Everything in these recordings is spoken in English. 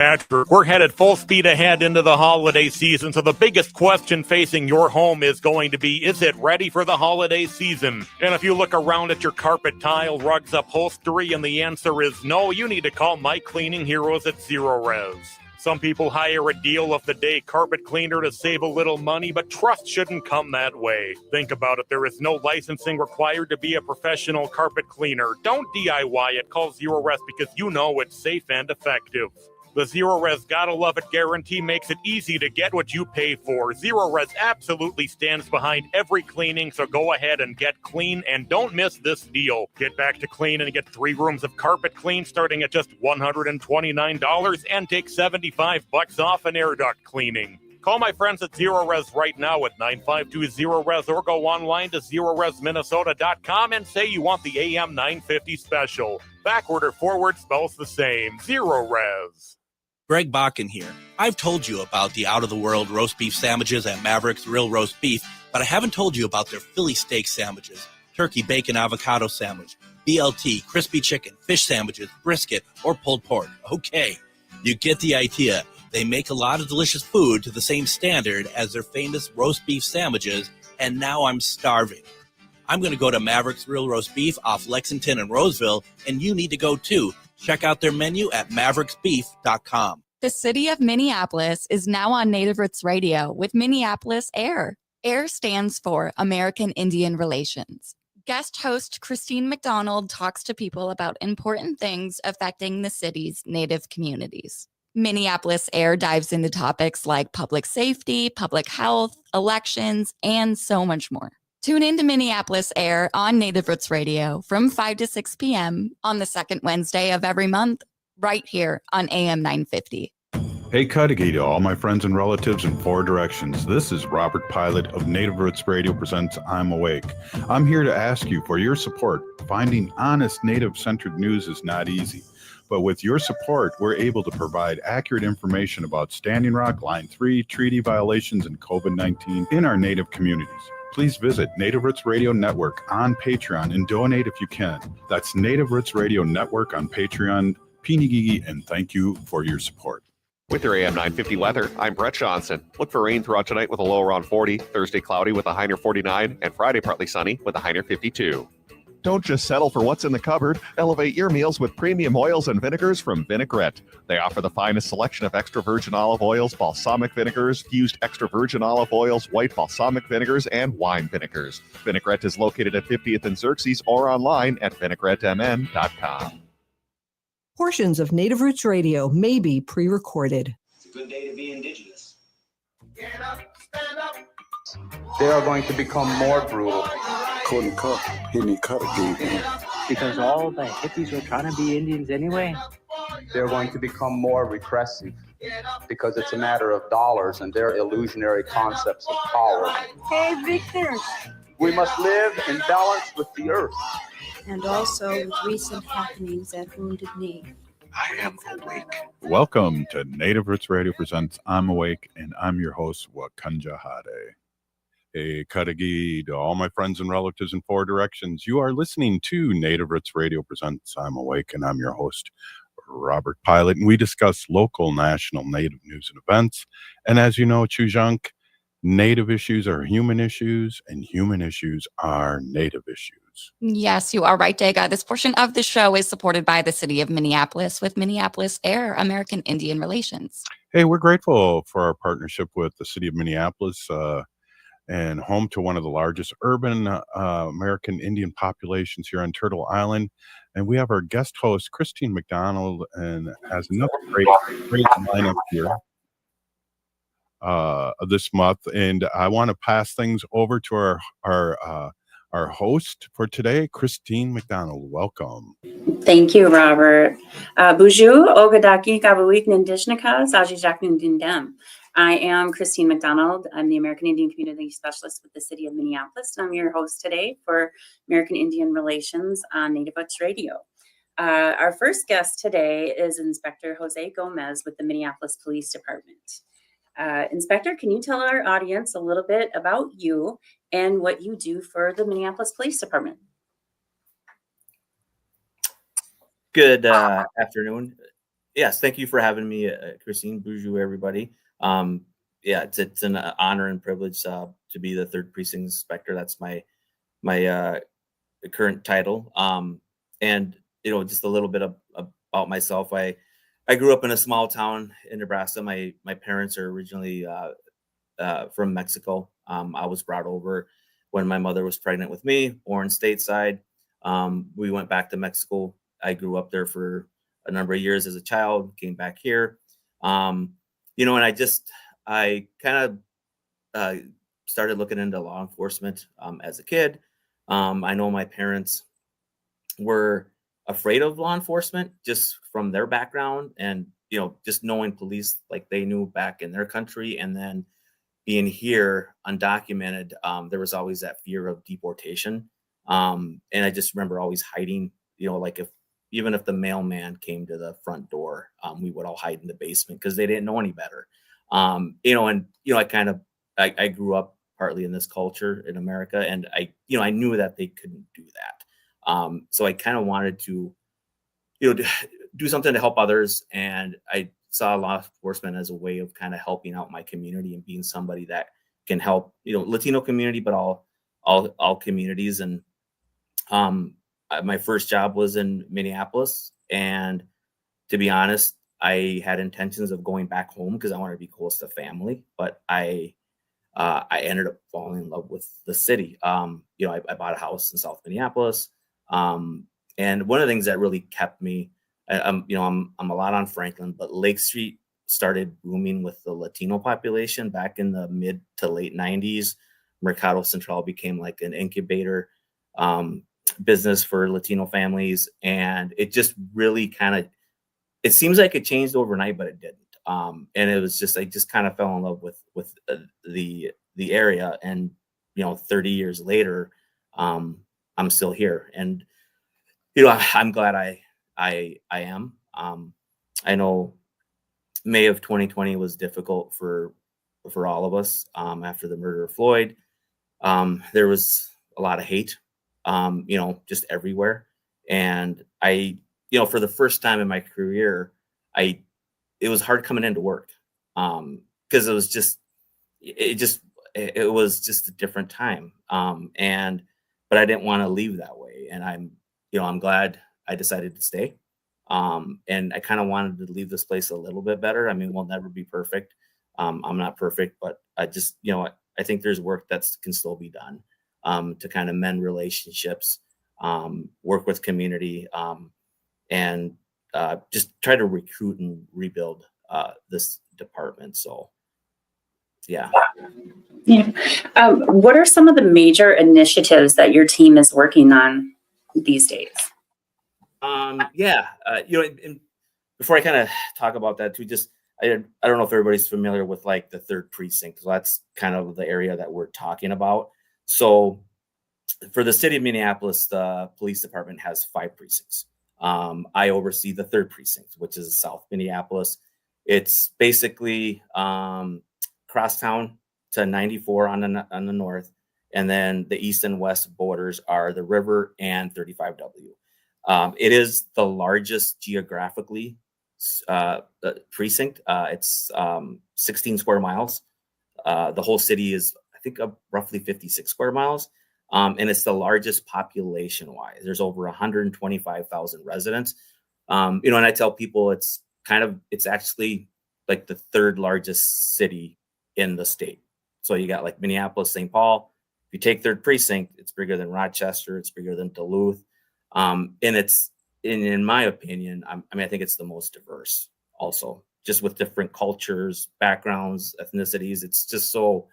Patrick, we're headed full speed ahead into the holiday season, so the biggest question facing your home is going to be, is it ready for the holiday season? And if you look around at your carpet, tile, rugs, upholstery, and the answer is no, you need to call my cleaning heroes at Zero Res. Some people hire a deal of the day carpet cleaner to save a little money, but trust shouldn't come that way. Think about it, there is no licensing required to be a professional carpet cleaner. Don't DIY it, call Zero Res because you know it's safe and effective. The Zero Res Gotta Love It guarantee makes it easy to get what you pay for. Zero Res absolutely stands behind every cleaning, so go ahead and get clean and don't miss this deal. Get back to clean and get 3 rooms of carpet clean starting at just $129 and take $75 off an air duct cleaning. Call my friends at Zero Res right now at 952-ZERO-RES or go online to ZeroResMinnesota.com and say you want the AM 950 special. Backward or forward spells the same. Zero Res. Greg Bakken here. I've told you about the out-of-the-world roast beef sandwiches at Maverick's Real Roast Beef, but I haven't told you about their Philly steak sandwiches, turkey bacon avocado sandwich, BLT, crispy chicken, fish sandwiches, brisket, or pulled pork. Okay, you get the idea. They make a lot of delicious food to the same standard as their famous roast beef sandwiches, and now I'm starving. I'm going to go to Maverick's Real Roast Beef off Lexington and Roseville, and you need to go too. Check out their menu at mavericksbeef.com. The city of Minneapolis is now on Native Roots Radio with Minneapolis A.I.R. A.I.R stands for American Indian Relations. Guest host Christine McDonald talks to people about important things affecting the city's Native communities. Minneapolis A.I.R dives into topics like public safety, public health, elections, and so much more. Tune in to Minneapolis A.I.R on Native Roots Radio from 5 to 6 p.m. on the second Wednesday of every month, right here on AM 950. Hey, Cudahy to all my friends and relatives in 4 directions. This is Robert Pilot of Native Roots Radio presents I'm Awake. I'm here to ask you for your support. Finding honest Native-centered news is not easy. But with your support, we're able to provide accurate information about Standing Rock, Line 3, treaty violations, and COVID-19 in our Native communities. Please visit Native Roots Radio Network on Patreon and donate if you can. That's Native Roots Radio Network on Patreon. Pinigigi, and thank you for your support. With your AM 950 weather, I'm Brett Johnson. Look for rain throughout tonight with a low around 40, Thursday cloudy with a high near 49, and Friday partly sunny with a high near 52. Don't just settle for what's in the cupboard. Elevate your meals with premium oils and vinegars from Vinaigrette. They offer the finest selection of extra virgin olive oils, balsamic vinegars, fused extra virgin olive oils, white balsamic vinegars, and wine vinegars. Vinaigrette is located at 50th and Xerxes or online at vinaigrettemn.com. Portions of Native Roots Radio may be pre-recorded. It's a good day to be indigenous. Get up, stand up. They are going to become more brutal. Couldn't cut any cut again. Because all the hippies were trying to be Indians anyway. They're going to become more repressive because it's a matter of dollars and their illusionary concepts of power. Hey, Victor. We must live in balance with the earth. And also with recent happenings at Wounded Knee. I am awake. Welcome to Native Roots Radio presents I'm Awake, and I'm your host, Wakanja Hade. Hey, Cudahy to all my friends and relatives in 4 directions. You are listening to Native Roots Radio presents I'm Awake, and I'm your host, Robert Pilot, and we discuss local, national, Native news and events. And as you know, Chujunk, Native issues are human issues, and human issues are Native issues. Yes, you are right, Dega. This portion of the show is supported by the city of Minneapolis with Minneapolis A.I.R, American Indian Relations. Hey, we're grateful for our partnership with the city of Minneapolis, and home to one of the largest urban American Indian populations here on Turtle Island. And we have our guest host, Christine McDonald, and has another great lineup here this month. And I want to pass things over to our host for today, Christine McDonald. Welcome. Thank you, Robert. Bonjour, Ogadaki Gabuik Nindishnika, Sajijak Nindindem. I am Christine McDonald. I'm the American Indian Community Specialist with the City of Minneapolis, and I'm your host today for American Indian Relations on Native Roots Radio. Our first guest today is Inspector Jose Gomez with the Minneapolis Police Department. Inspector, can you tell our audience a little bit about you and what you do for the Minneapolis Police Department? Good afternoon. Yes, thank you for having me, Christine. Bonjour, everybody. Yeah, it's an honor and privilege to be the third precinct inspector. That's my current title. And just a little bit about myself. I grew up in a small town in Nebraska. My parents are originally from Mexico. I was brought over when my mother was pregnant with me, born stateside. We went back to Mexico. I grew up there for a number of years as a child, came back here. And I kind of started looking into law enforcement as a kid. I know my parents were afraid of law enforcement just from their background and, just knowing police like they knew back in their country. And then being here undocumented, there was always that fear of deportation. And I just remember always hiding, like even if the mailman came to the front door, we would all hide in the basement because they didn't know any better. I grew up partly in this culture in America, and I knew that they couldn't do that. So I kind of wanted to, do something to help others. And I saw law enforcement as a way of kind of helping out my community and being somebody that can help, Latino community, but all communities. And my first job was in Minneapolis. And to be honest, I had intentions of going back home because I wanted to be close to family, but I ended up falling in love with the city. I bought a house in South Minneapolis. And one of the things that really kept me, I'm a lot on Franklin, but Lake Street started booming with the Latino population back in the mid to late 90s. Mercado Central became like an incubator business for Latino families. And it just really it seems like it changed overnight, but it didn't. And it was just, I just kind of fell in love with the area. And, 30 years later, I'm still here. And, I'm glad I am. I know May of 2020 was difficult for all of us after the murder of Floyd. There was a lot of hate, just everywhere. And for the first time in my career, it was hard coming into work because it was just a different time. But I didn't want to leave that way. And I'm glad I decided to stay. And I kind of wanted to leave this place a little bit better. I mean, we'll never be perfect. I'm not perfect, but I just, I think there's work that can still be done to kind of mend relationships, work with community, and just try to recruit and rebuild this department. So, yeah. Yeah. What are some of the major initiatives that your team is working on these days? And before I kind of talk about that too, I don't know if everybody's familiar with like the third precinct. So that's kind of the area that we're talking about. So for the city of Minneapolis, the police department has 5 precincts. I oversee the third precinct, which is South Minneapolis. It's basically crosstown to 94 on the north, and then the east and west borders are the river and 35W. It is the largest geographically precinct. It's 16 square miles. The whole city is, I think, roughly 56 square miles. And it's the largest population-wise. There's over 125,000 residents. And I tell people it's actually like the third largest city in the state. So you got like Minneapolis, St. Paul. If you take third precinct, it's bigger than Rochester. It's bigger than Duluth. And it's, in my opinion, I think it's the most diverse also, just with different cultures, backgrounds, ethnicities. It's just so,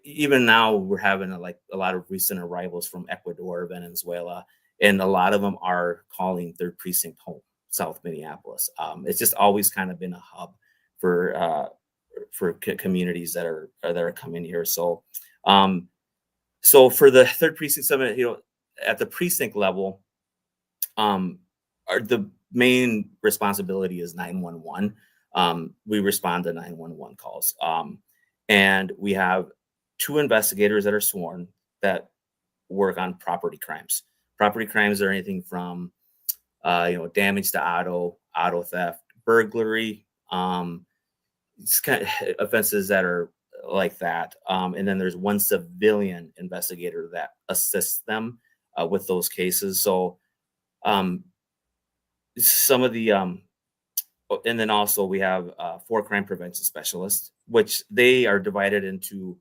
even now we're having a lot of recent arrivals from Ecuador, Venezuela, and a lot of them are calling third precinct home, South Minneapolis. It's just always kind of been a hub for communities that are coming here. So, so for the third precinct summit, at the precinct level, the main responsibility is 911. We respond to 911 calls. And we have 2 investigators that are sworn that work on property crimes. Property crimes are anything from, damage to auto theft, burglary, it's kind of offenses that are like that. And then there's one civilian investigator that assists them with those cases. So some of the, and then also we have 4 crime prevention specialists, which they are divided into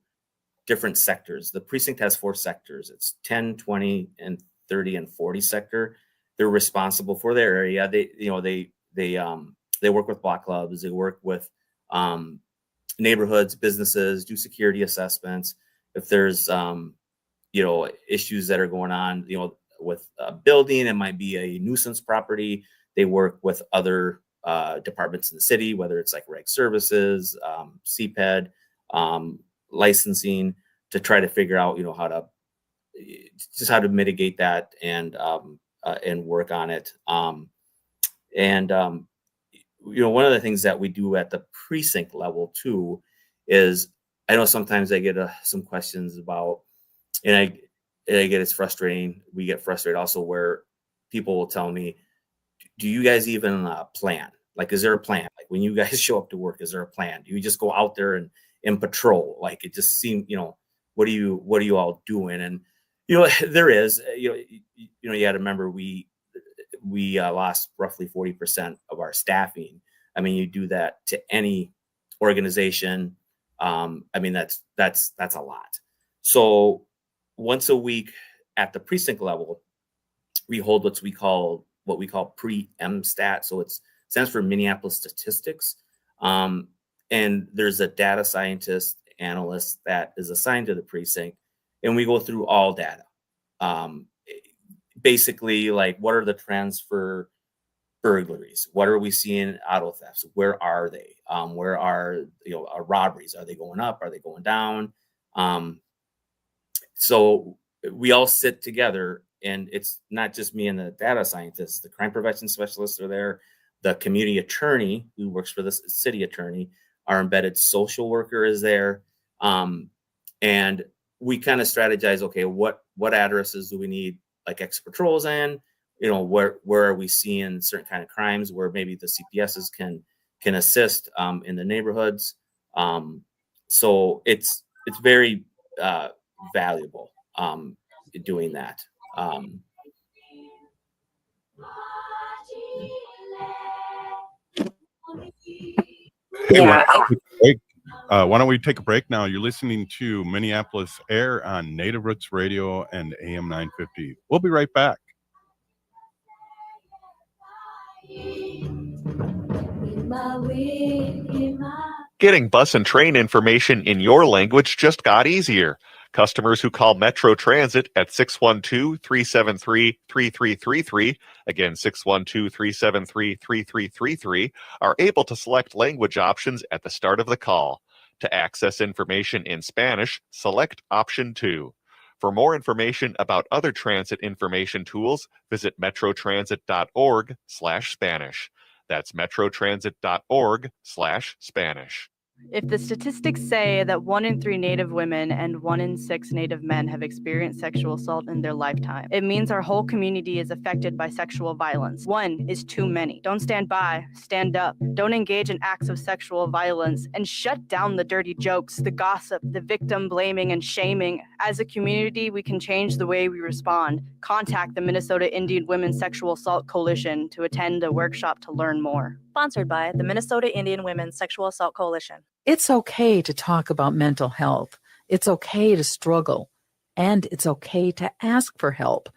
different sectors. The precinct has 4 sectors. It's 10, 20, and 30 and 40 sector. They're responsible for their area. They work with block clubs. They work with neighborhoods, businesses, do security assessments. If there's issues that are going on, with a building, it might be a nuisance property. They work with other departments in the city, whether it's like reg services, CPED, licensing, to try to figure out, how to mitigate that and work on it. One of the things that we do at the precinct level too is, I know sometimes I get some questions about, and I get it's frustrating. We get frustrated also where people will tell me, do you guys even plan? Like, is there a plan? Like, when you guys show up to work, is there a plan? Do you just go out there and patrol? Like, it just seems, what are you all doing? And, there is, you got to remember we lost roughly 40% of our staffing. I mean, you do that to any organization. That's a lot. So once a week at the precinct level, we hold what we call pre-MStat. So it stands for Minneapolis Statistics. And there's a data scientist analyst that is assigned to the precinct, and we go through all data. Basically, like, what are the trends for burglaries? What are we seeing auto thefts? Where are they? Where are our robberies? Are they going up? Are they going down? So we all sit together, and it's not just me and the data scientists. The crime prevention specialists are there. The community attorney who works for the city attorney, our embedded social worker is there. And we kind of strategize, okay, what addresses do we need like extra patrols in? Where are we seeing certain kind of crimes where maybe the CPSs can assist in the neighborhoods. So it's very valuable doing that. Yeah. Why don't we take a break now? You're listening to Minneapolis A.I.R on Native Roots Radio and AM 950. We'll be right back. Getting bus and train information in your language just got easier. Customers who call Metro Transit at 612-373-3333, again 612-373-3333, are able to select language options at the start of the call. To access information in Spanish, select option 2. For more information about other transit information tools, visit metrotransit.org/Spanish. That's metrotransit.org/Spanish. If the statistics say that 1 in 3 Native women and 1 in 6 Native men have experienced sexual assault in their lifetime, it means our whole community is affected by sexual violence. 1 is too many. Don't stand by, stand up. Don't engage in acts of sexual violence, and shut down the dirty jokes, the gossip, the victim blaming and shaming. As a community, we can change the way we respond. Contact the Minnesota Indian Women's Sexual Assault Coalition to attend a workshop to learn more. Sponsored by the Minnesota Indian Women's Sexual Assault Coalition. It's okay to talk about mental health. It's okay to struggle. And it's okay to ask for help.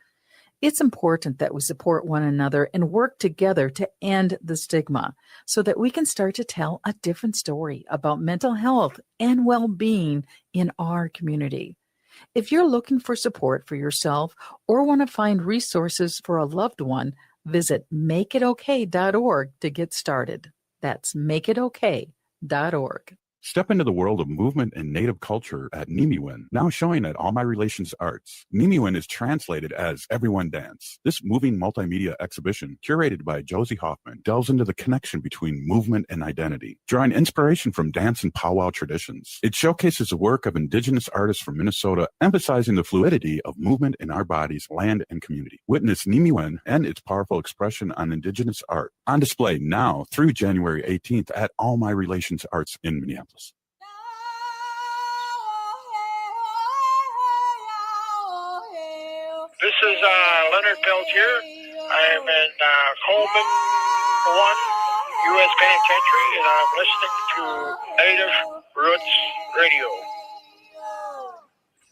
It's important that we support one another and work together to end the stigma so that we can start to tell a different story about mental health and well-being in our community. If you're looking for support for yourself or want to find resources for a loved one, visit makeitokay.org to get started. That's makeitokay.org. Step into the world of movement and native culture at Nimiwin, now showing at All My Relations Arts. Nimiwin is translated as Everyone Dance. This moving multimedia exhibition, curated by Josie Hoffman, delves into the connection between movement and identity, drawing inspiration from dance and powwow traditions. It showcases the work of Indigenous artists from Minnesota, emphasizing the fluidity of movement in our bodies, land, and community. Witness Nimiwin and its powerful expression on Indigenous art. On display now through January 18th at All My Relations Arts in Minneapolis. This is Leonard Peltier. I'm in Coleman 1 U.S. Penitentiary, and I'm listening to Native Roots Radio.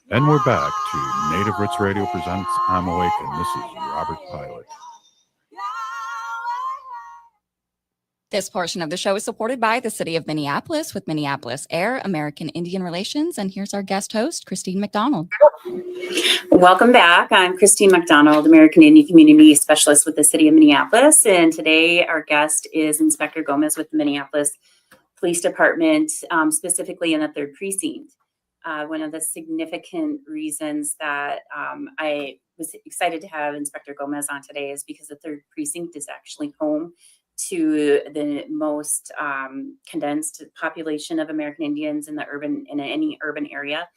And we're back to Native Roots Radio presents I'm Awake, and this is Robert Pilot. This portion of the show is supported by the City of Minneapolis with Minneapolis A.I.R, American Indian Relations. And here's our guest host, Christine McDonald. Welcome back. I'm Christine McDonald, American Indian Community Specialist with the City of Minneapolis. And today our guest is Inspector Gomez with the Minneapolis Police Department, specifically in the 3rd Precinct. One of the significant reasons that I was excited to have Inspector Gomez on today is because the 3rd Precinct is actually home to the most condensed population of American Indians in any urban area.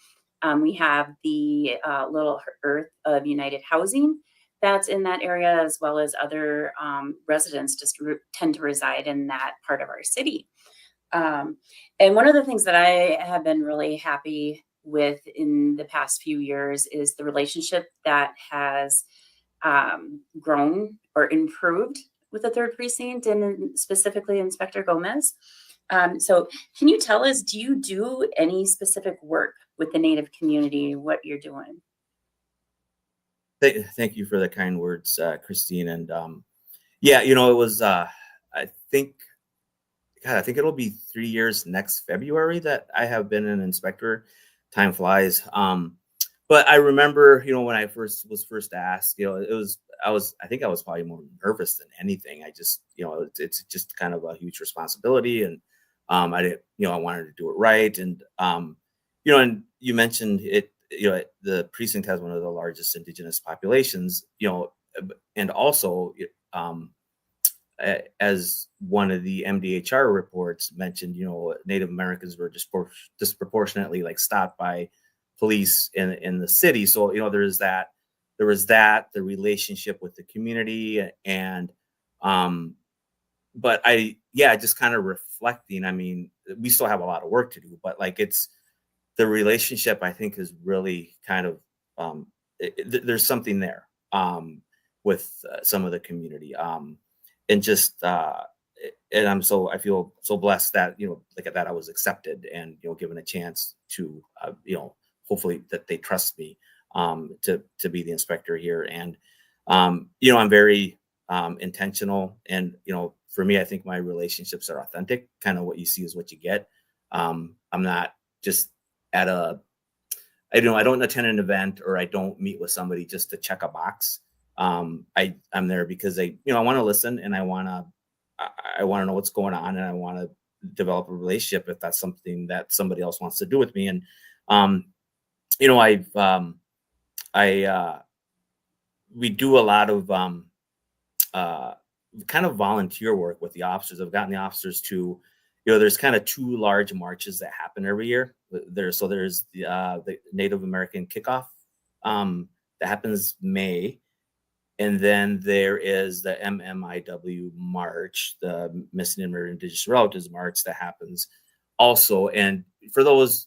We have the Little Earth of United Housing that's in that area, as well as other residents just tend to reside in that part of our city. And one of the things that I have been really happy with in the past few years is the relationship that has grown or improved with the 3rd Precinct and specifically Inspector Gomez. So can you tell us, do you do any specific work with the Native community, what you're doing? Thank you for the kind words, Christine. And yeah, it was, I think it'll be 3 years next February that I have been an inspector. Time flies. But I remember, when I was first asked, I think I was probably more nervous than anything. I just, it's just kind of a huge responsibility, and I didn't, I wanted to do it right. And, and you mentioned it, the precinct has one of the largest Indigenous populations, and also, as one of the MDHR reports mentioned, Native Americans were disproportionately stopped by police in the city. So, there was that, the relationship with the community, and, but just kind of reflecting, I mean, we still have a lot of work to do, but it's the relationship, I think, is really kind of, there's something there, with some of the community, and just, and I feel so blessed that, that I was accepted and, given a chance to, hopefully that they trust me to be the inspector here. And, I'm very intentional. And, for me, I think my relationships are authentic. Kind of what you see is what you get. I'm not just at I don't attend an event, or I don't meet with somebody just to check a box. I'm there because I want to listen, and I want to know what's going on, and I want to develop a relationship if that's something that somebody else wants to do with me. And, we do a lot of kind of volunteer work with the officers. I've gotten the officers to, there's kind of 2 large marches that happen every year. There's the Native American kickoff that happens May. And then there is the MMIW March, the Missing and Murdered Indigenous Relatives March, that happens also. And for those,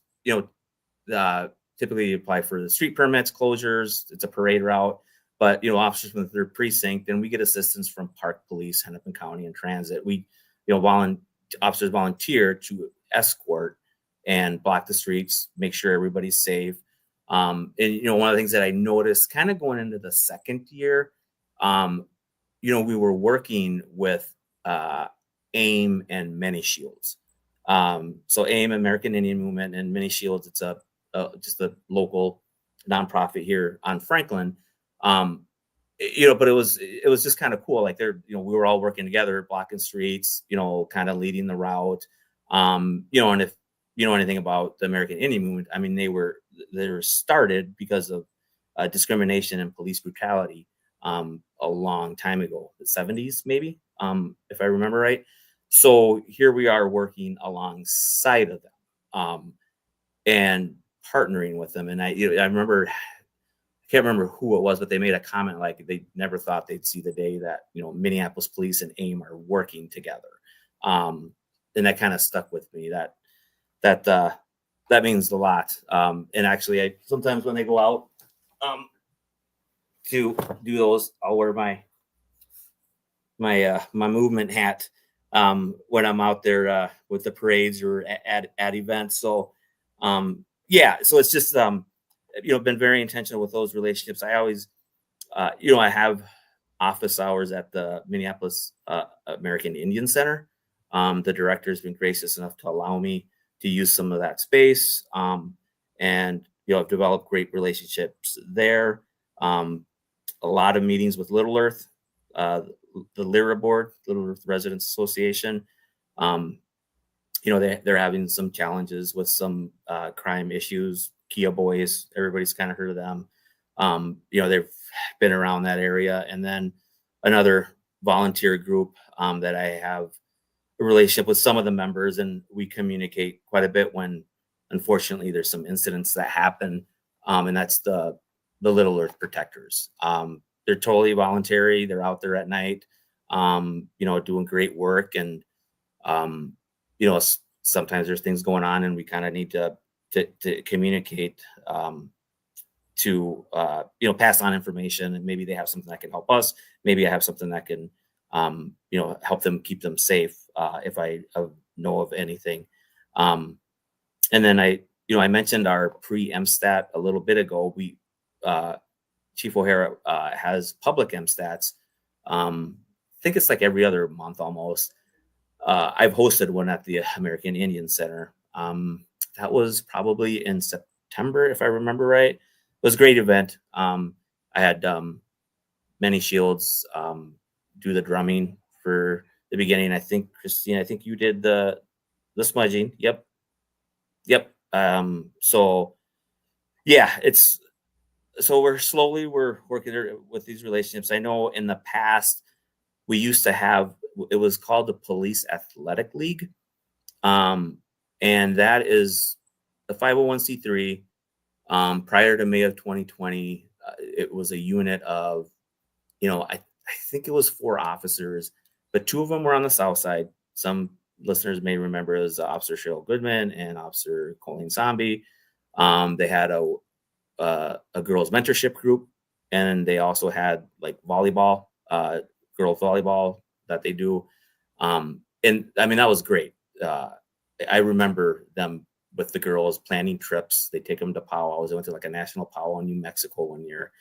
typically you apply for the street permits, closures, it's a parade route. But, officers from the 3rd Precinct, and we get assistance from Park Police, Hennepin County, and Transit. We, officers volunteer to escort and block the streets, make sure everybody's safe. And, one of the things that I noticed kind of going into the 2nd year, we were working with AIM and Many Shields. So AIM, American Indian Movement, and Many Shields, it's just a local nonprofit here on Franklin. But it was just kind of cool. We were all working together, blocking streets, kind of leading the route. And if you know anything about the American Indian movement, I mean, they were started because of discrimination and police brutality a long time ago, the 70s maybe, if I remember right. So here we are working alongside of them and partnering with them. And I remember, I can't remember who it was, but they made a comment like they never thought they'd see the day that, Minneapolis police and A.I.R are working together. And that kind of stuck with me. That means a lot. And actually, sometimes when they go out to do those, I'll wear my movement hat when I'm out there with the parades or at events. So so it's just been very intentional with those relationships. I always I have office hours at the Minneapolis American Indian Center. The director has been gracious enough to allow me to use some of that space, and I've developed great relationships there. A lot of meetings with Little Earth, the LIRA board, Little Earth Residents Association. They're having some challenges with some crime issues. Kia Boys, everybody's kind of heard of them. They've been around that area. And then another volunteer group that I have a relationship with some of the members, and we communicate quite a bit when, unfortunately, there's some incidents that happen, and that's the Little Earth Protectors. They're totally voluntary. They're out there at night, doing great work. And, sometimes there's things going on, and we kind of need to communicate to pass on information, and maybe they have something that can help us. Maybe I have something that can help them, keep them safe if I know of anything. And then I mentioned our pre-MSTAT a little bit ago. We Chief O'Hara has public MSTATs. I think it's like every other month almost. I've hosted one at the American Indian Center. That was probably in September, if I remember right. It was a great event. I had Manny Shields do the drumming for the beginning. I think, Christine, you did the smudging. Yep. So we're working with these relationships. I know in the past we used to have, it was called the Police Athletic League. And that is a 501c3. Prior to May of 2020, it was a unit of, I think it was 4 officers, but 2 of them were on the south side. Some listeners may remember as Officer Cheryl Goodman and Officer Colleen Zombie. They had a girls mentorship group, and they also had like volleyball, girls volleyball that they do. And I mean, that was great. I remember them with the girls planning trips. They take them to powwows. They went to like a national powwow in New Mexico one year.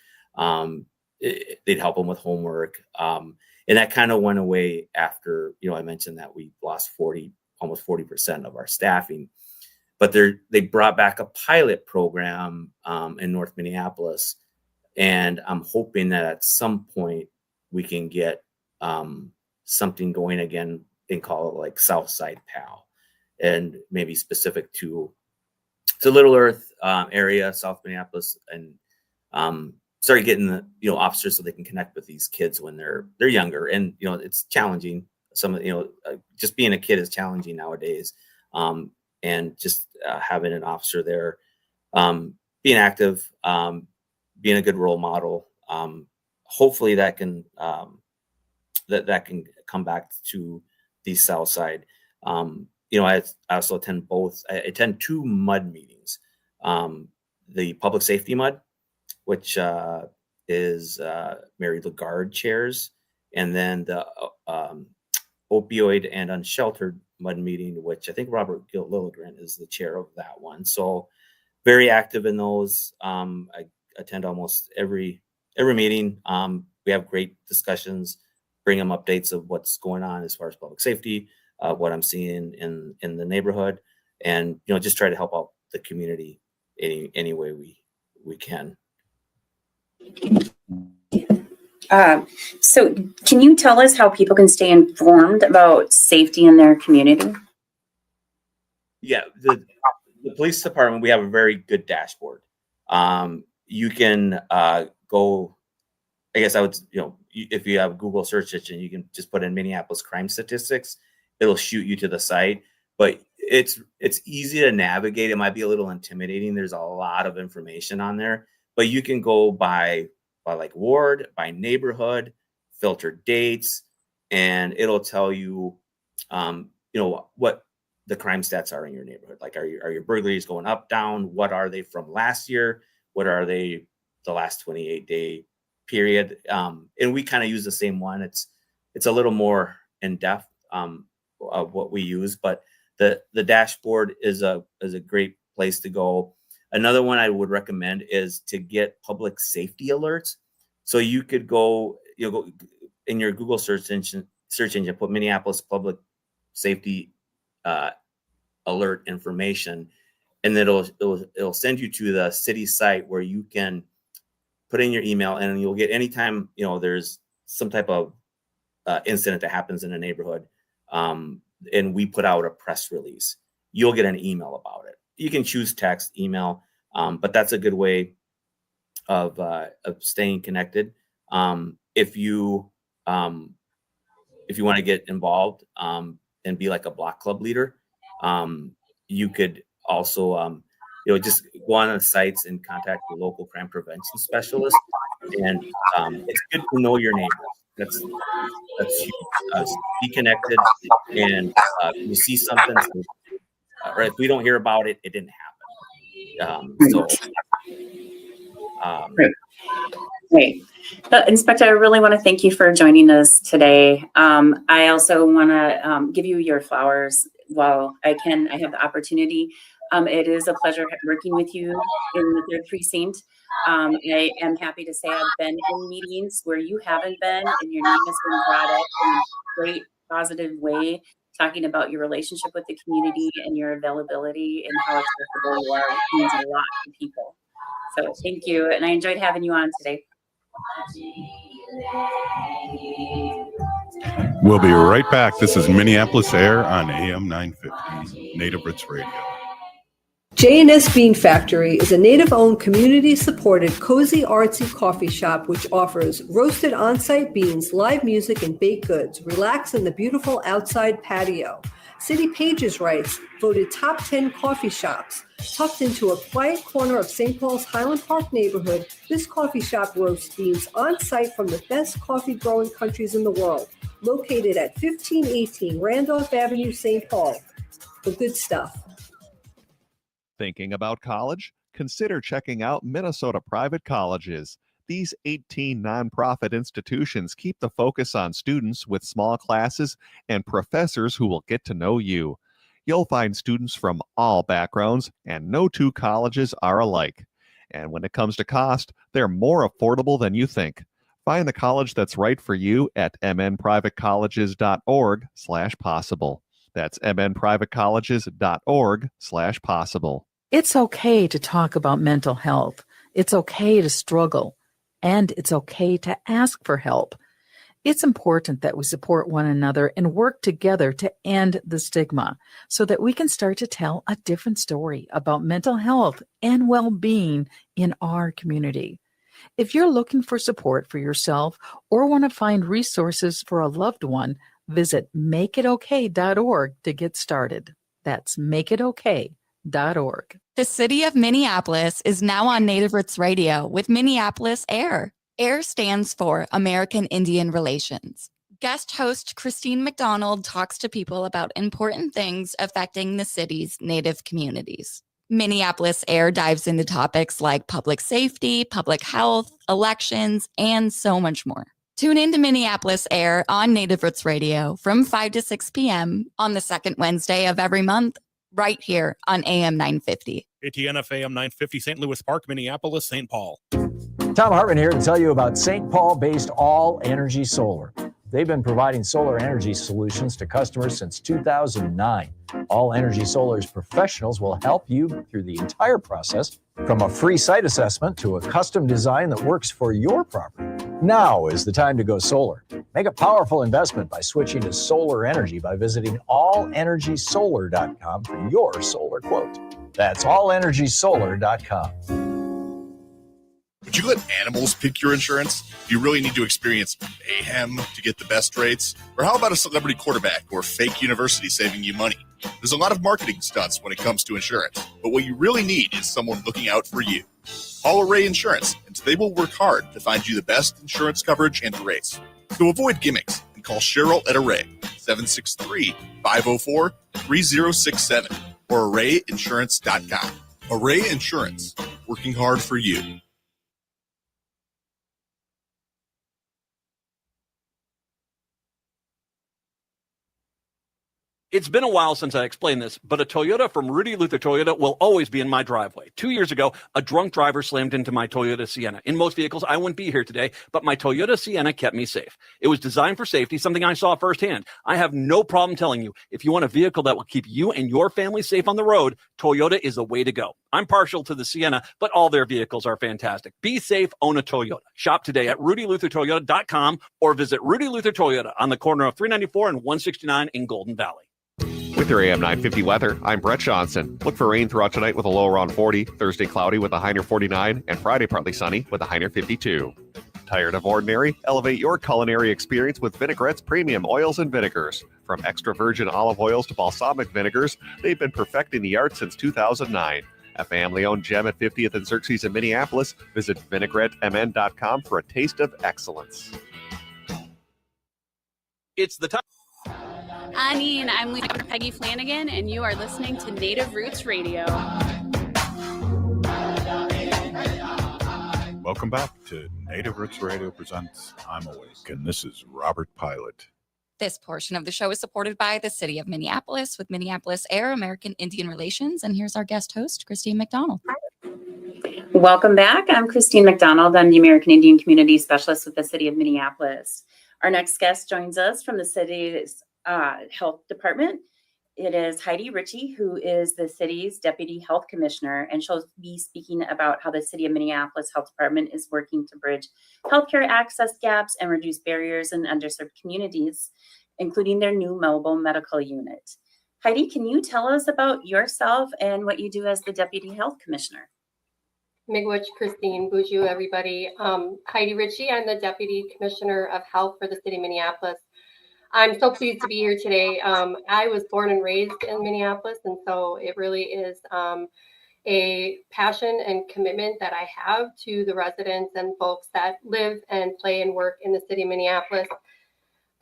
They'd help them with homework. And that kind of went away after, I mentioned that we lost almost 40% of our staffing. But they brought back a pilot program in North Minneapolis. And I'm hoping that at some point we can get something going again and call it like Southside PAL, and maybe specific to Little Earth area, South Minneapolis, and start getting the officers so they can connect with these kids when they're younger. And it's challenging. Just being a kid is challenging nowadays. And just having an officer there, being active, being a good role model. Hopefully that can that can come back to the South Side. I also attend both. I attend 2 MUD meetings. The public safety MUD, which is Mary Lagarde chairs, and then the opioid and unsheltered MUD meeting, which I think Robert Lilligren is the chair of that one. So very active in those. I attend almost every meeting. We have great discussions, bring them updates of what's going on as far as public safety, what I'm seeing in the neighborhood, and just try to help out the community any way we can. So can you tell us how people can stay informed about safety in their community? Yeah, the police department, we have a very good dashboard. You can go, I guess I would, if you have Google search engine, you can just put in Minneapolis crime statistics. It'll shoot you to the site, but it's easy to navigate. It might be a little intimidating. There's a lot of information on there, but you can go by like ward, by neighborhood, filter dates, and it'll tell you, what the crime stats are in your neighborhood. Like, are your burglaries going up, down? What are they from last year? What are they the last 28-day period? And we kind of use the same one. It's a little more in depth of what we use, but the dashboard is a great place to go. Another one I would recommend is to get public safety alerts. So you could go in your Google search engine, put Minneapolis public safety alert information, and then it'll send you to the city site where you can put in your email, and you'll get anytime there's some type of incident that happens in a neighborhood, and we put out a press release, you'll get an email about it. You can choose text, email, but that's a good way of staying connected. If you want to get involved and be like a block club leader, you could also just go on the sites and contact the local crime prevention specialist. And it's good to know your neighbors. That's huge. Be connected, and you see something, or if we don't hear about it, it didn't happen. Great. Inspector, I really want to thank you for joining us today. I also want to give you your flowers while I have the opportunity. It is a pleasure working with you in the 3rd precinct. I am happy to say I've been in meetings where you haven't been, and your name has been brought up in a great positive way, talking about your relationship with the community and your availability and how accessible you are. It means a lot to people. So thank you, and I enjoyed having you on today. We'll be right back. This is Minneapolis A.I.R on AM 950, Native Roots Radio. J&S Bean Factory is a native-owned, community-supported, cozy, artsy coffee shop which offers roasted on-site beans, live music, and baked goods. Relax in the beautiful outside patio. City Pages writes, voted top 10 coffee shops. Tucked into a quiet corner of St. Paul's Highland Park neighborhood, this coffee shop roasts beans on-site from the best coffee-growing countries in the world. Located at 1518 Randolph Avenue, St. Paul. The good stuff. Thinking about college? Consider checking out Minnesota private colleges. These 18 nonprofit institutions keep the focus on students with small classes and professors who will get to know you. You'll find students from all backgrounds, and no two colleges are alike. And when it comes to cost, they're more affordable than you think. Find the college that's right for you at mnprivatecolleges.org/possible. That's mnprivatecolleges.org/possible. It's okay to talk about mental health. It's okay to struggle. And it's okay to ask for help. It's important that we support one another and work together to end the stigma so that we can start to tell a different story about mental health and well-being in our community. If you're looking for support for yourself or want to find resources for a loved one, visit makeitokay.org to get started. That's makeitokay.org. The city of Minneapolis is now on Native Roots Radio with Minneapolis A.I.R. A.I.R stands for American Indian Relations. Guest host Christine McDonald talks to people about important things affecting the city's Native communities. Minneapolis A.I.R dives into topics like public safety, public health, elections, and so much more. Tune in to Minneapolis A.I.R on Native Roots Radio from 5 to 6 p.m. on the second Wednesday of every month, right here on AM 950. ATNF AM 950, St. Louis Park, Minneapolis, St. Paul. Tom Hartman here to tell you about St. Paul-based All Energy Solar. They've been providing solar energy solutions to customers since 2009. All Energy Solar's professionals will help you through the entire process, from a free site assessment to a custom design that works for your property. Now is the time to go solar. Make a powerful investment by switching to solar energy by visiting allenergysolar.com for your solar quote. That's allenergysolar.com. Would you let animals pick your insurance? Do you really need to experience mayhem to get the best rates? Or how about a celebrity quarterback or fake university saving you money? There's a lot of marketing stunts when it comes to insurance, but what you really need is someone looking out for you. Call Array Insurance, and they will work hard to find you the best insurance coverage and rates. So avoid gimmicks and call Cheryl at Array, 763-504-3067, or arrayinsurance.com. Array Insurance, working hard for you. It's been a while since I explained this, but a Toyota from Rudy Luther Toyota will always be in my driveway. 2 years ago, a drunk driver slammed into my Toyota Sienna. In most vehicles, I wouldn't be here today, but my Toyota Sienna kept me safe. It was designed for safety, something I saw firsthand. I have no problem telling you, if you want a vehicle that will keep you and your family safe on the road, Toyota is the way to go. I'm partial to the Sienna, but all their vehicles are fantastic. Be safe, own a Toyota. Shop today at rudyluthertoyota.com or visit Rudy Luther Toyota on the corner of 394 and 169 in Golden Valley. With your AM 950 weather, I'm Brett Johnson. Look for rain throughout tonight with a low around 40, Thursday cloudy with a high near 49, and Friday partly sunny with a high near 52. Tired of ordinary? Elevate your culinary experience with Vinaigrette's premium oils and vinegars. From extra virgin olive oils to balsamic vinegars, they've been perfecting the art since 2009. A family-owned gem at 50th and Xerxes in Minneapolis. Visit vinaigrettemn.com for a taste of excellence. It's the time. Annie, I'm Lieutenant Peggy Flanagan, and you are listening to Native Roots Radio. Welcome back to Native Roots Radio presents I'm Awake, and this is Robert Pilot. This portion of the show is supported by the City of Minneapolis with Minneapolis A.I.R, American Indian Relations, and here's our guest host, Christine McDonald. Welcome back. I'm Christine McDonald. I'm the American Indian Community Specialist with the City of Minneapolis. Our next guest joins us from the city's Health Department. It is Heidi Ritchie, who is the city's Deputy Health Commissioner, and she'll be speaking about how the City of Minneapolis Health Department is working to bridge healthcare access gaps and reduce barriers in underserved communities, including their new mobile medical unit. Heidi, can you tell us about yourself and what you do as the Deputy Health Commissioner? Miigwech, Christine, Bonjour, everybody. Heidi Ritchie, I'm the Deputy Commissioner of Health for the City of Minneapolis. I'm so pleased to be here today. I was born and raised in Minneapolis, and so it really is a passion and commitment that I have to the residents and folks that live and play and work in the city of Minneapolis.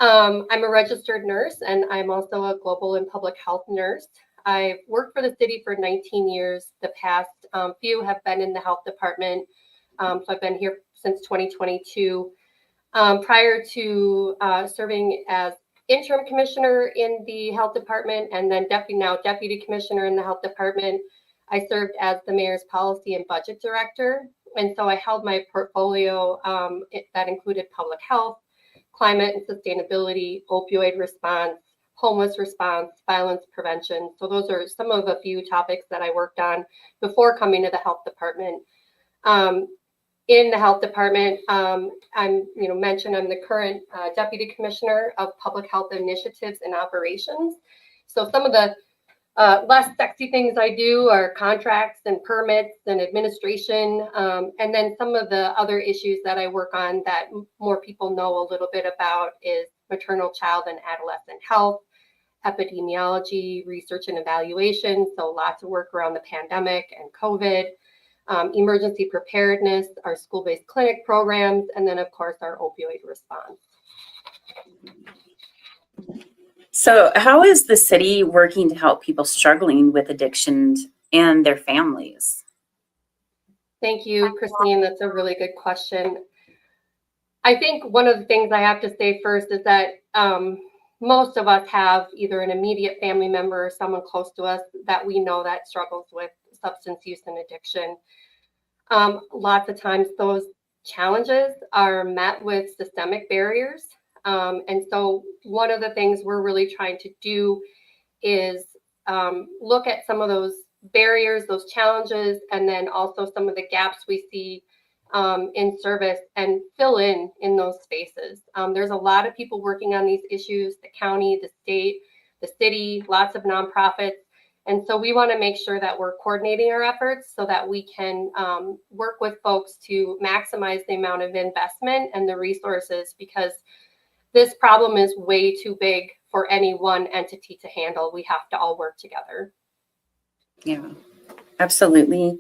I'm a registered nurse, and I'm also a global and public health nurse. I've worked for the city for 19 years. The past few have been in the health department. So I've been here since 2022. Prior to serving as interim commissioner in the health department and then deputy commissioner in the health department, I served as the mayor's policy and budget director. And so I held my portfolio that included public health, climate and sustainability, opioid response, homeless response, violence prevention. So those are some of a few topics that I worked on before coming to the health department. In the health department, I'm the current deputy commissioner of public health initiatives and operations. So some of the less sexy things I do are contracts and permits and administration. And then some of the other issues that I work on that more people know a little bit about is maternal, child, and adolescent health, epidemiology, research and evaluation. So lots of work around the pandemic and COVID. Emergency preparedness, our school-based clinic programs, and then, of course, our opioid response. So how is the city working to help people struggling with addiction and their families? Thank you, Christine. That's a really good question. I think one of the things I have to say first is that most of us have either an immediate family member or someone close to us that we know that struggles with substance use and addiction. Lots of times those challenges are met with systemic barriers. And so one of the things we're really trying to do is look at some of those barriers, those challenges, and then also some of the gaps we see in service and fill in those spaces. There's a lot of people working on these issues, the county, the state, the city, lots of nonprofits. And so we want to make sure that we're coordinating our efforts so that we can work with folks to maximize the amount of investment and the resources, because this problem is way too big for any one entity to handle. We have to all work together. Yeah, absolutely.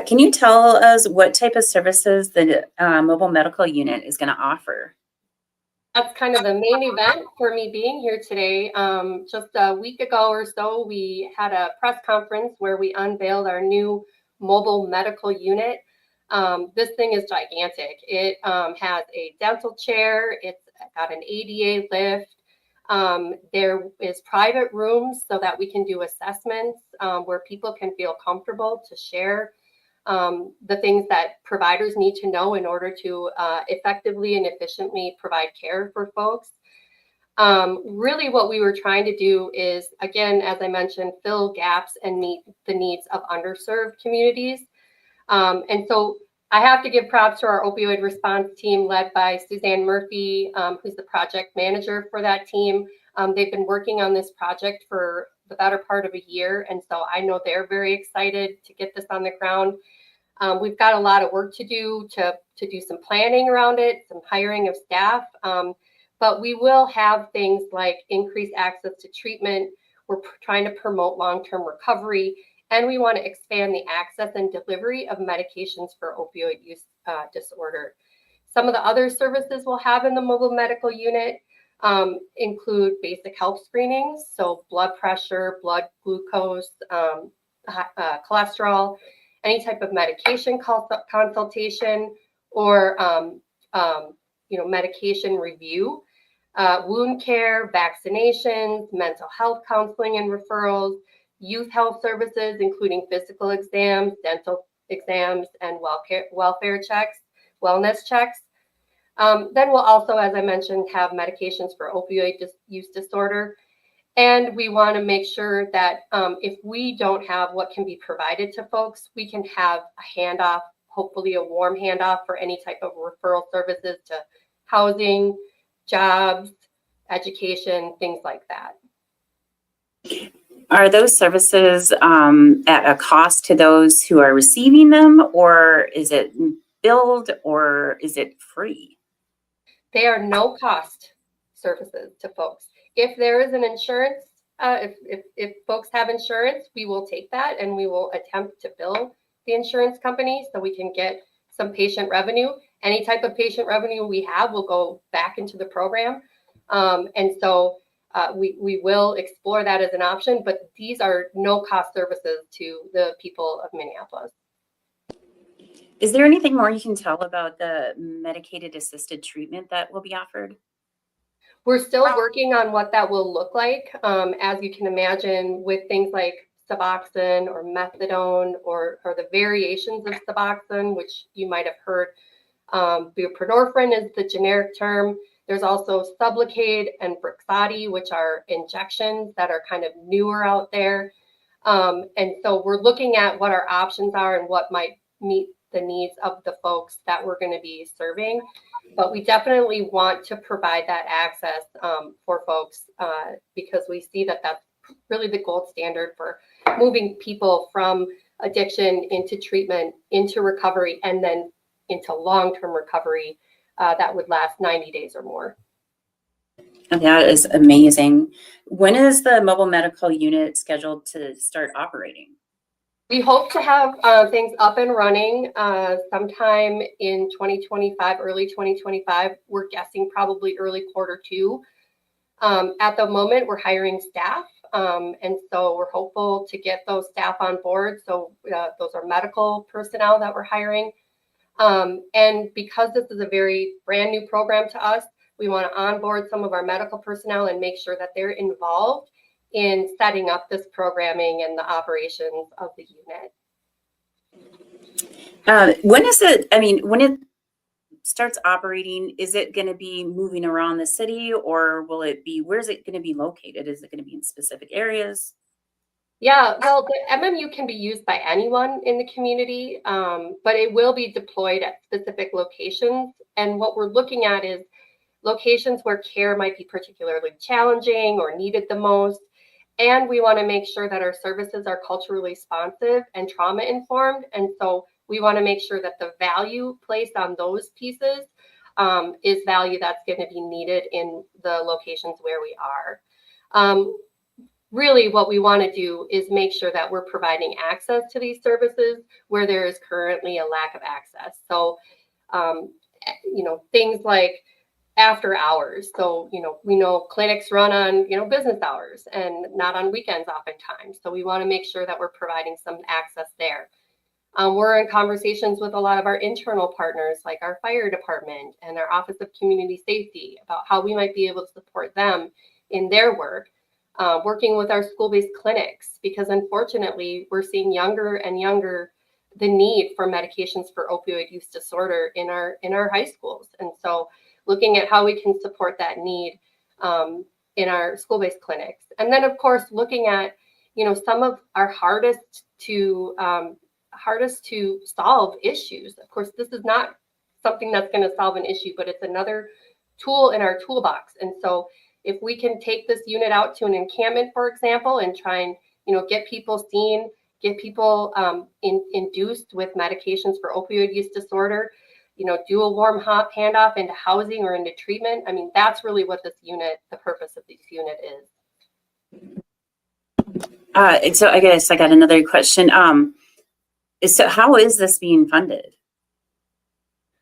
Can you tell us what type of services the mobile medical unit is going to offer? That's kind of the main event for me being here today. Just a week ago or so, we had a press conference where we unveiled our new mobile medical unit. This thing is gigantic. It has a dental chair. It's got an ADA lift. There is private rooms so that we can do assessments where people can feel comfortable to share the things that providers need to know in order to effectively and efficiently provide care for folks. Really what we were trying to do is, again, as I mentioned, fill gaps and meet the needs of underserved communities. And so I have to give props to our opioid response team led by Suzanne Murphy, who's the project manager for that team. They've been working on this project for the better part of a year. And so I know they're very excited to get this on the ground. We've got a lot of work to do to do some planning around it, some hiring of staff. But we will have things like increased access to treatment. We're trying to promote long-term recovery, and we want to expand the access and delivery of medications for opioid use disorder. Some of the other services we'll have in the mobile medical unit include basic health screenings, so blood pressure, blood glucose, cholesterol, any type of medication consultation, or medication review, wound care, vaccinations, mental health counseling and referrals, youth health services, including physical exams, dental exams, and welfare checks, wellness checks. Then we'll also, as I mentioned, have medications for opioid use disorder. And we want to make sure that if we don't have what can be provided to folks, we can have a handoff, hopefully a warm handoff for any type of referral services to housing, jobs, education, things like that. Are those services at a cost to those who are receiving them, or is it billed, or is it free? They are no cost services to folks. If there is an insurance, if folks have insurance, we will take that and we will attempt to bill the insurance company so we can get some patient revenue. Any type of patient revenue we have will go back into the program. And so we will explore that as an option, but these are no cost services to the people of Minneapolis. Is there anything more you can tell about the medicated assisted treatment that will be offered? We're still working on what that will look like. As you can imagine, with things like Suboxone or methadone or the variations of Suboxone, which you might have heard, buprenorphine is the generic term. There's also Sublocade and Brixadi, which are injections that are kind of newer out there. And so we're looking at what our options are and what might meet the needs of the folks that we're going to be serving. But we definitely want to provide that access for folks because we see that that's really the gold standard for moving people from addiction into treatment, into recovery, and then into long-term recovery that would last 90 days or more. That is amazing. When is the mobile medical unit scheduled to start operating? We hope to have things up and running sometime in 2025, early 2025. We're guessing probably early Q2. At the moment, we're hiring staff. And so we're hopeful to get those staff on board. So those are medical personnel that we're hiring. And because this is a very brand new program to us, we want to onboard some of our medical personnel and make sure that they're involved in setting up this programming and the operations of the unit. When is it, I mean, when it starts operating, is it going to be moving around the city, or will it be, where's it going to be located? Is it going to be in specific areas? Yeah, well, the MMU can be used by anyone in the community, but it will be deployed at specific locations. And what we're looking at is locations where care might be particularly challenging or needed the most. And we want to make sure that our services are culturally responsive and trauma informed. And so we want to make sure that the value placed on those pieces is value that's going to be needed in the locations where we are. Really, what we want to do is make sure that we're providing access to these services where there is currently a lack of access. So, things like after hours. So, we know clinics run on, business hours and not on weekends oftentimes. So we want to make sure that we're providing some access there. We're in conversations with a lot of our internal partners, like our fire department and our Office of Community Safety, about how we might be able to support them in their work. Working with our school-based clinics, because unfortunately we're seeing younger and younger the need for medications for opioid use disorder in our high schools. And so looking at how we can support that need in our school-based clinics. And then of course, looking at, some of our hardest to solve issues. Of course, this is not something that's going to solve an issue, but it's another tool in our toolbox. And so if we can take this unit out to an encampment, for example, and try and, get people seen, get people induced with medications for opioid use disorder, do a warm handoff into housing or into treatment. I mean, that's really what the purpose of this unit is. So I guess I got another question. So how is this being funded?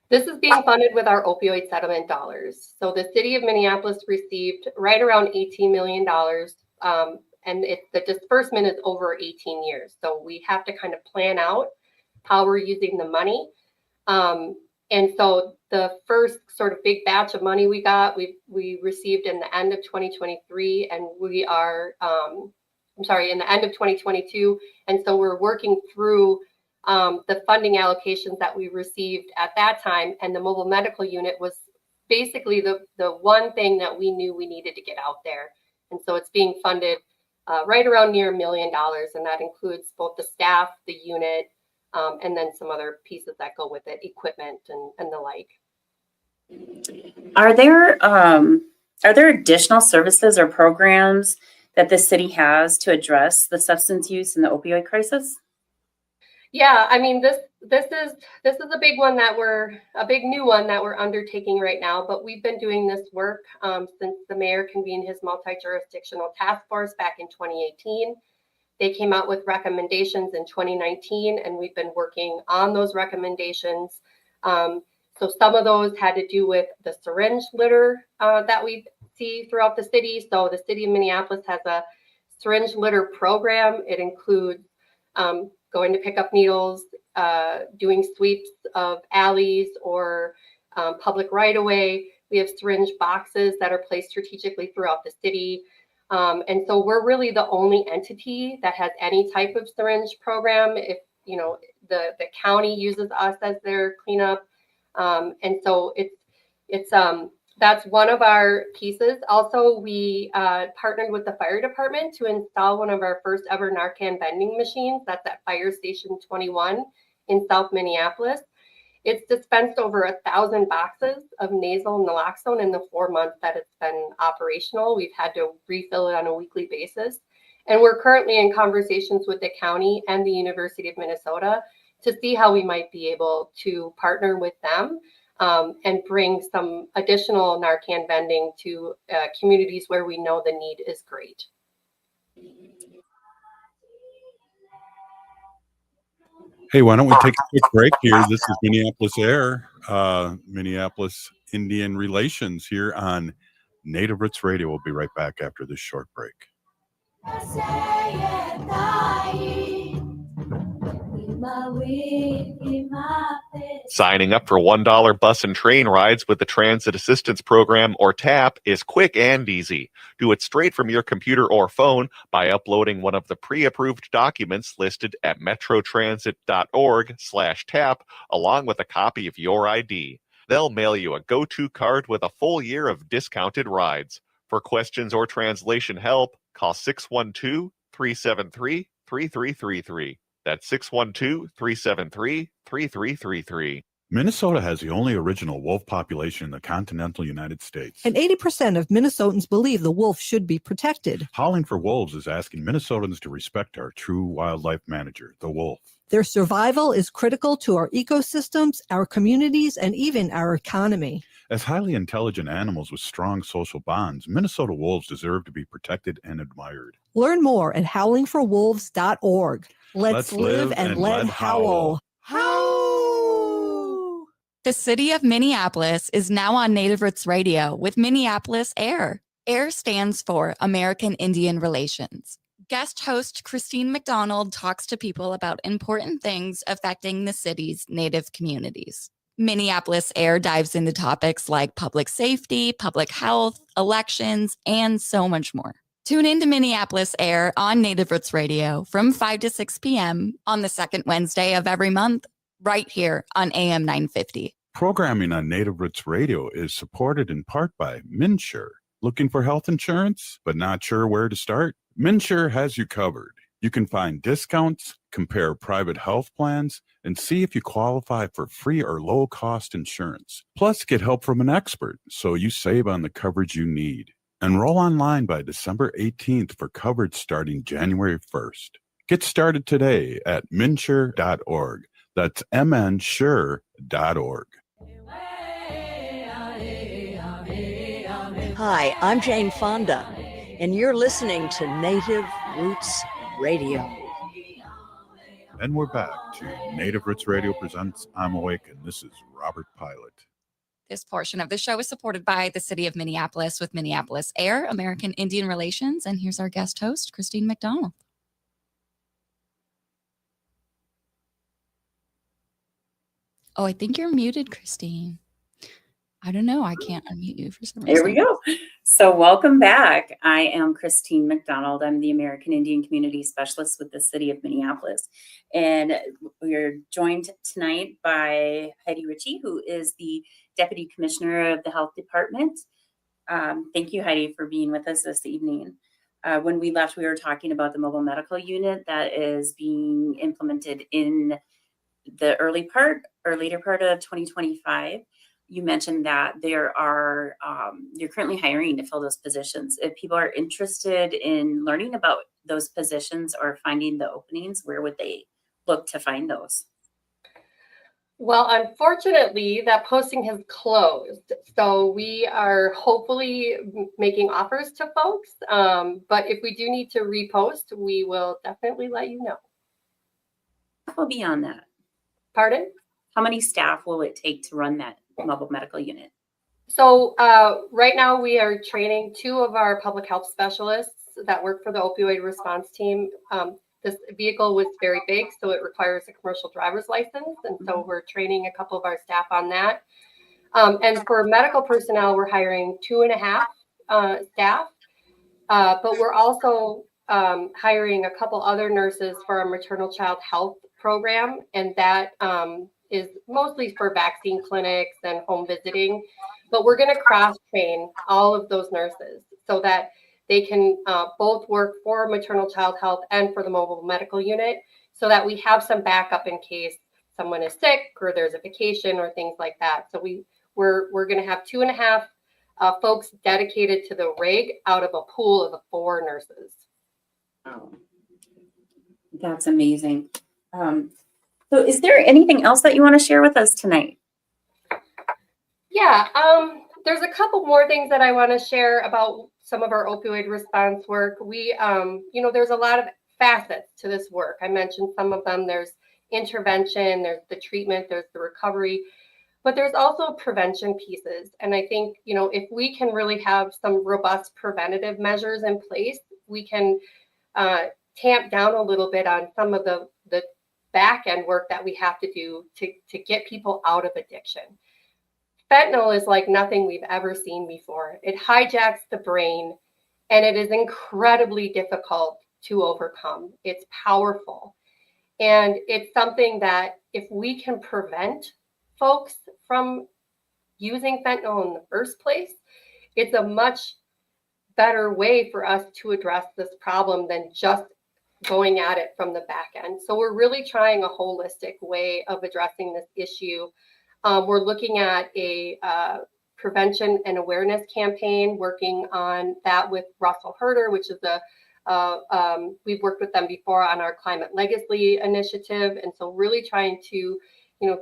This is being funded with our opioid settlement dollars. So the city of Minneapolis received right around $18 million, and the disbursement is over 18 years. So we have to kind of plan out how we're using the money. And so the first sort of big batch of money we got, we received in the end of 2023, and we are, in the end of 2022. And so we're working through the funding allocations that we received at that time, and the mobile medical unit was basically the one thing that we knew we needed to get out there. And so it's being funded right around near $1 million, and that includes both the staff, the unit, and then some other pieces that go with it, equipment and the like. Are there additional services or programs that the city has to address the substance use and the opioid crisis? Yeah, I mean, this is a big one a big new one that we're undertaking right now, but we've been doing this work since the mayor convened his multi-jurisdictional task force back in 2018. They came out with recommendations in 2019, and we've been working on those recommendations. So some of those had to do with the syringe litter that we see throughout the city. So the city of Minneapolis has a syringe litter program. It includes going to pick up needles, doing sweeps of alleys or public right-of-way. We have syringe boxes that are placed strategically throughout the city. And so we're really the only entity that has any type of syringe program. If, the county uses us as their cleanup. And so that's one of our pieces. Also, we partnered with the fire department to install one of our first ever Narcan vending machines. That's at Fire Station 21 in South Minneapolis. It's dispensed over 1,000 boxes of nasal naloxone in the 4 months that it's been operational. We've had to refill it on a weekly basis. And we're currently in conversations with the county and the University of Minnesota to see how we might be able to partner with them and bring some additional Narcan vending to communities where we know the need is great. Hey, why don't we take a quick break here? This is Minneapolis A.I.R, Minneapolis Indian Relations here on Native Roots Radio. We'll be right back after this short break. Signing up for $1 bus and train rides with the Transit Assistance Program, or TAP, is quick and easy. Do it straight from your computer or phone by uploading one of the pre-approved documents listed at metrotransit.org/TAP, along with a copy of your ID. They'll mail you a go-to card with a full year of discounted rides. For questions or translation help, call 612-3 612-373-3333. That's 612-373-3333. Minnesota has the only original wolf population in the continental United States. And 80% of Minnesotans believe the wolf should be protected. Howling for Wolves is asking Minnesotans to respect our true wildlife manager, the wolf. Their survival is critical to our ecosystems, our communities, and even our economy. As highly intelligent animals with strong social bonds, Minnesota wolves deserve to be protected and admired. Learn more at howlingforwolves.org. Let's live and let howl. The city of Minneapolis is now on Native Roots Radio with Minneapolis A.I.R. A.I.R stands for American Indian Relations. Guest host Christine McDonald talks to people about important things affecting the city's Native communities. Minneapolis A.I.R dives into topics like public safety, public health, elections, and so much more. Tune in to Minneapolis A.I.R on Native Roots Radio from 5 to 6 p.m. on the second Wednesday of every month, right here on AM 950. Programming on Native Roots Radio is supported in part by MNsure. Looking for health insurance, but not sure where to start? MNsure has you covered. You can find discounts, compare private health plans, and see if you qualify for free or low-cost insurance. Plus, get help from an expert so you save on the coverage you need. Enroll online by December 18th for coverage starting January 1st. Get started today at mnsure.org. That's mnsure.org. Hi, I'm Jane Fonda, and you're listening to Native Roots Radio. And we're back to Native Roots Radio presents I'm Awake, and this is Robert Pilot. This portion of the show is supported by the city of Minneapolis with Minneapolis A.I.R, American Indian Relations. And here's our guest host, Christine McDonald. Oh, I think you're muted, Christine. I don't know. I can't unmute you for some reason. There we go. So welcome back. I am Christine McDonald. I'm the American Indian Community Specialist with the city of Minneapolis. And we're joined tonight by Heidi Ritchie, who is the Deputy Commissioner of the Health Department. Thank you, Heidi, for being with us this evening. When we left, we were talking about the mobile medical unit that is being implemented in the later part of 2025. You mentioned that you're currently hiring to fill those positions. If people are interested in learning about those positions or finding the openings, where would they look to find those? Well, unfortunately, that posting has closed. So we are hopefully making offers to folks. But if we do need to repost, we will definitely let you know. What will be on that? Pardon? How many staff will it take to run that mobile medical unit? So right now we are training 2 of our public health specialists that work for the opioid response team. This vehicle was very big, so it requires a commercial driver's license. And so we're training a couple of our staff on that. And for medical personnel, we're hiring 2.5 staff. But we're also hiring a couple other nurses for our maternal child health program. And that is mostly for vaccine clinics and home visiting. But we're going to cross-train all of those nurses so that they can both work for maternal child health and for the mobile medical unit, so that we have some backup in case someone is sick or there's a vacation or things like that. So we're going to have 2.5 folks dedicated to the rig out of a pool of 4 nurses. Oh, that's amazing. So is there anything else that you want to share with us tonight? Yeah, there's a couple more things that I want to share about some of our opioid response work. We, there's a lot of facets to this work. I mentioned some of them. There's intervention, there's the treatment, there's the recovery, but there's also prevention pieces. And I think, if we can really have some robust preventative measures in place, we can tamp down a little bit on some of the back end work that we have to do to get people out of addiction. Fentanyl is like nothing we've ever seen before. It hijacks the brain, and it is incredibly difficult to overcome. It's powerful. And it's something that if we can prevent folks from using fentanyl in the first place, it's a much better way for us to address this problem than just going at it from the back end. So we're really trying a holistic way of addressing this issue. We're looking at a prevention and awareness campaign, working on that with Russell Herder, which is we've worked with them before on our Climate Legacy initiative. And so really trying to,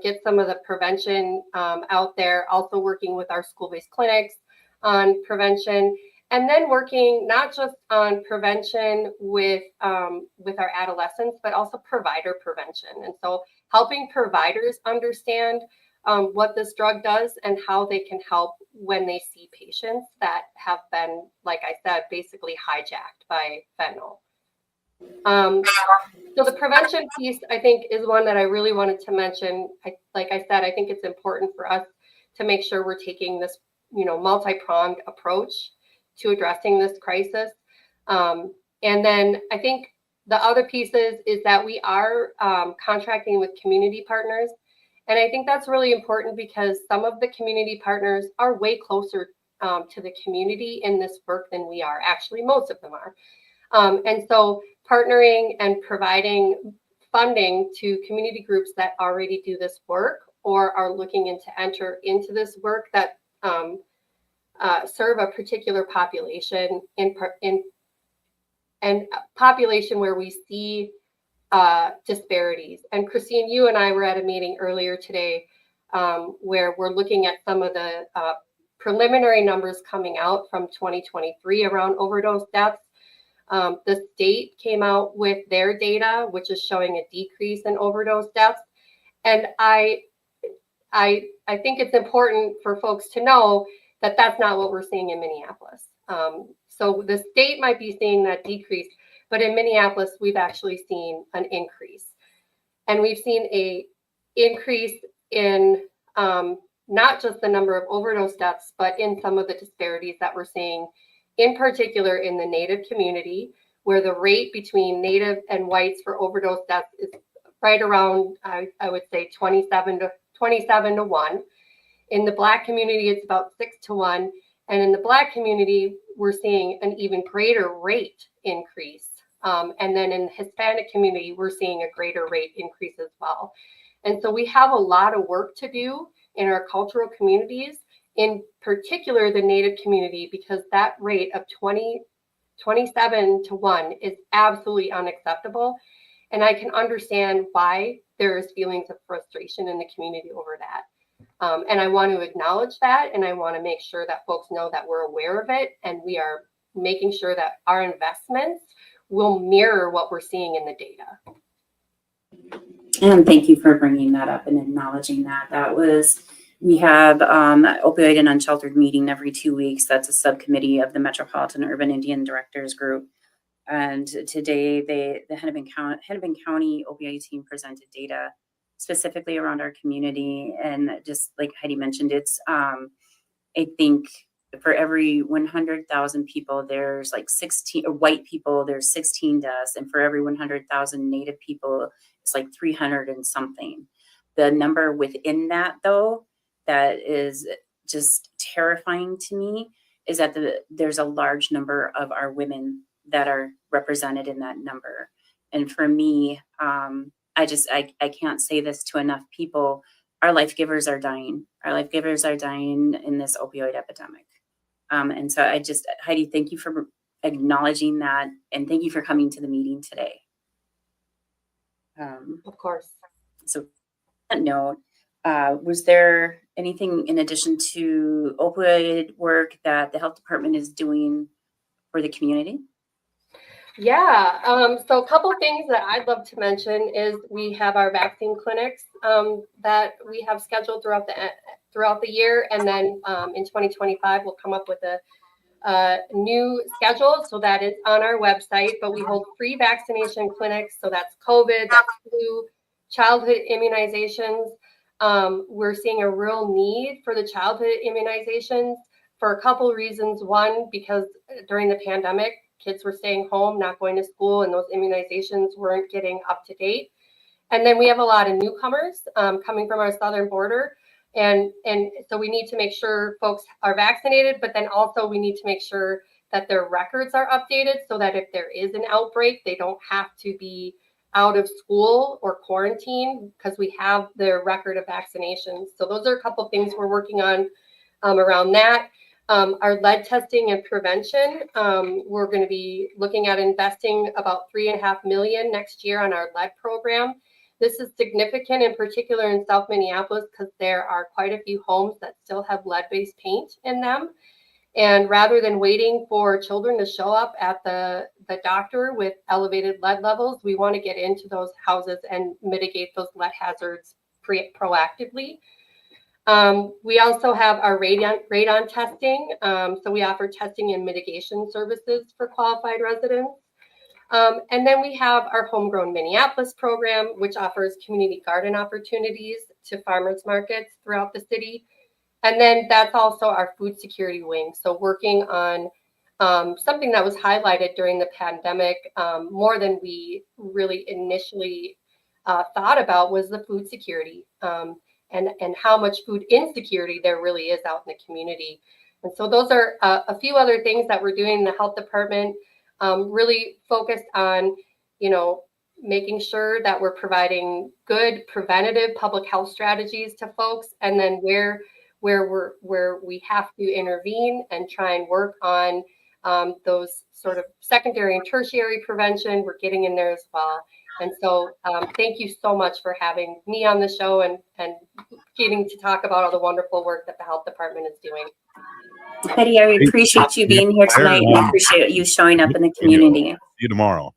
get some of the prevention out there, also working with our school-based clinics on prevention, and then working not just on prevention with our adolescents, but also provider prevention. And so helping providers understand what this drug does and how they can help when they see patients that have been, like I said, basically hijacked by fentanyl. So the prevention piece, I think, is one that I really wanted to mention. Like I said, I think it's important for us to make sure we're taking this, multi-pronged approach to addressing this crisis. And then I think the other pieces is that we are contracting with community partners. And I think that's really important because some of the community partners are way closer to the community in this work than we are. Actually, most of them are. And so partnering and providing funding to community groups that already do this work or are looking to enter into this work that serve a particular population and population where we see disparities. And Christine, you and I were at a meeting earlier today where we're looking at some of the preliminary numbers coming out from 2023 around overdose deaths. The state came out with their data, which is showing a decrease in overdose deaths. And I think it's important for folks to know that that's not what we're seeing in Minneapolis. So the state might be seeing that decrease, but in Minneapolis, we've actually seen an increase. And we've seen an increase in not just the number of overdose deaths, but in some of the disparities that we're seeing, in particular in the Native community, where the rate between Native and whites for overdose deaths is right around, I would say, 27 to 1. In the Black community, it's about 6 to 1. And in the Black community, we're seeing an even greater rate increase. And then in the Hispanic community, we're seeing a greater rate increase as well. And so we have a lot of work to do in our cultural communities, in particular the Native community, because that rate of 27 to 1 is absolutely unacceptable. And I can understand why there is feelings of frustration in the community over that. And I want to acknowledge that, and I want to make sure that folks know that we're aware of it, and we are making sure that our investments will mirror what we're seeing in the data. And thank you for bringing that up and acknowledging that. We have opioid and unsheltered meeting every 2 weeks. That's a subcommittee of the Metropolitan Urban Indian Directors Group. And today, the Hennepin County opioid team presented data specifically around our community. And just like Heidi mentioned, it's, I think for every 100,000 people, there's like 16 white people, there's 16 deaths. And for every 100,000 Native people, it's like 300 and something. The number within that, though, that is just terrifying to me is that there's a large number of our women that are represented in that number. And for me, I can't say this to enough people. Our life givers are dying. Our life givers are dying in this opioid epidemic. And so Heidi, thank you for acknowledging that. And thank you for coming to the meeting today. Of course. So on that note, was there anything in addition to opioid work that the health department is doing for the community? Yeah, so a couple of things that I'd love to mention is we have our vaccine clinics that we have scheduled throughout the year, and then in 2025 we'll come up with a new schedule, so that is on our website. But we hold free vaccination clinics, so that's COVID, that's flu, childhood immunizations. We're seeing a real need for the childhood immunizations for a couple of reasons. One, because during the pandemic, kids were staying home, not going to school, and those immunizations weren't getting up to date. And then we have a lot of newcomers coming from our southern border. And so we need to make sure folks are vaccinated, but then also we need to make sure that their records are updated so that if there is an outbreak, they don't have to be out of school or quarantine because we have their record of vaccinations. So those are a couple of things we're working on around that. Our lead testing and prevention, we're going to be looking at investing about $3.5 million next year on our lead program. This is significant in particular in South Minneapolis because there are quite a few homes that still have lead-based paint in them. And rather than waiting for children to show up at the doctor with elevated lead levels, we want to get into those houses and mitigate those lead hazards proactively. We also have our radon testing. So we offer testing and mitigation services for qualified residents. And then we have our Homegrown Minneapolis program, which offers community garden opportunities to farmers markets throughout the city. And then that's also our food security wing. So working on something that was highlighted during the pandemic more than we really initially thought about was the food security and how much food insecurity there really is out in the community. And so those are a few other things that we're doing in the health department, really focused on, making sure that we're providing good preventative public health strategies to folks, and then where we have to intervene and try and work on those sort of secondary and tertiary prevention, we're getting in there as well. And so thank you so much for having me on the show and getting to talk about all the wonderful work that the health department is doing. Heidi, I appreciate you being here tonight and I appreciate you showing up in the community. See you tomorrow.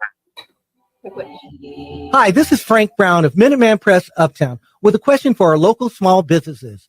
Hi, this is Frank Brown of Minuteman Press Uptown with a question for our local small businesses.